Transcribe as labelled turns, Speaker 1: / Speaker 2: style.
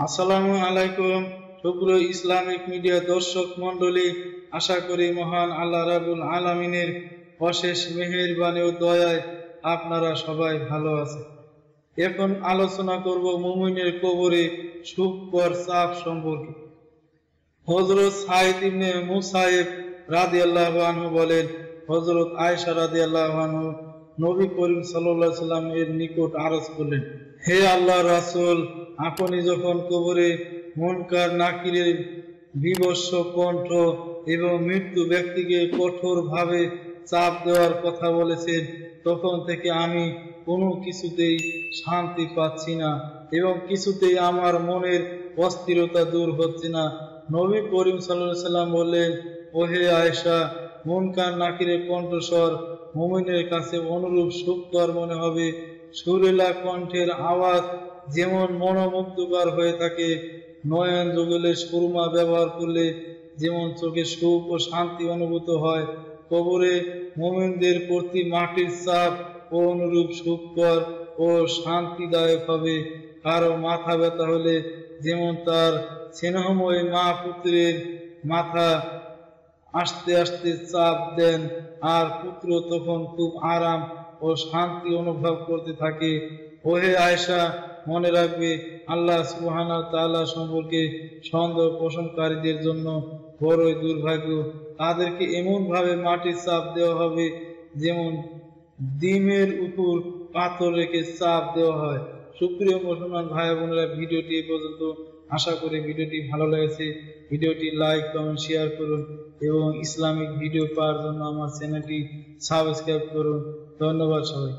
Speaker 1: আসসালামু আলাইকুম সুপ্রিয় ইসলামিক মিডিয়া দর্শক মণ্ডলী, আশা করি মহান আল্লাহ রাব্বুল আলামিনের অশেষ মেহেরবানি ও দয়ায় আপনারা সবাই ভালো আছেন। এখন আলোচনা করব মুমিনের কবরে সুখকর চাপ সম্পর্কে। হযরত সাঈদ ইবনে মুসাইব রাদিয়াল্লাহু আনহু বলেন, হযরত আয়েশা রাদিয়াল্লাহু আনহু নবী করিম সাল্লাল্লাহু আলাইহি ওয়াসাল্লাম এর নিকট আরজ করলেন, হে আল্লাহর রাসূল, আপনি যখন কবরে মুনকার নাকিরের বিভৎস কণ্ঠ এবং মৃত্যু ব্যক্তিকে কঠোরভাবে চাপ দেওয়ার কথা বলেছেন, তখন থেকে আমি কোনো কিছুতেই শান্তি পাচ্ছি না এবং কিছুতেই আমার মনের অস্থিরতা দূর হচ্ছে না। নবী করিম সাল্লাল্লাহু আলাইহি ওয়াসাল্লাম বললেন, ওহে আয়েশা, মুনকার নাকিরের কণ্ঠস্বর মুমিনের কাছে অনুরূপ সুখকর মনে হবে। সুরেলা কণ্ঠের আওয়াজ যেমন মনোমুগ্ধকর হয়ে থাকে, নয়ন যুগলের সুরমা ব্যবহার করলে যেমন চোখে সুখ ও শান্তি অনুভূত হয়, কবরে মুমিনদের প্রতি মাটির চাপ ও অনুরূপ সুখকর ও শান্তিদায়ক হবে। কারো মাথা ব্যথা হলে যেমন তার স্নেহময় মা পুত্রের মাথা আস্তে আস্তে চাপ দেন, আর পুত্র তখন খুব আরাম ও শান্তি অনুভব করতে থাকে। ওহে আয়েশা, মনে রাখবে, আল্লাহ সুবহানাহু ওয়া তাআলা সম্পর্কে সন্দেহ পোষণকারীদের জন্য বড়ই দুর্ভাগ্য। তাদেরকে এমন ভাবে মাটির চাপ দেওয়া হবে যেমন ডিমের উপর পাথর রেখে চাপ দেওয়া হয়। সুপ্রিয় মুসলমান ভাই বোনেরা, ভিডিওটি এ পর্যন্ত। আশা করি ভিডিওটি ভালো লেগেছে। ভিডিওটি লাইক, কমেন্ট, শেয়ার করুন এবং ইসলামিক ভিডিও পাওয়ার জন্য আমার চ্যানেলটি সাবস্ক্রাইব করুন। ধন্যবাদ সবাই।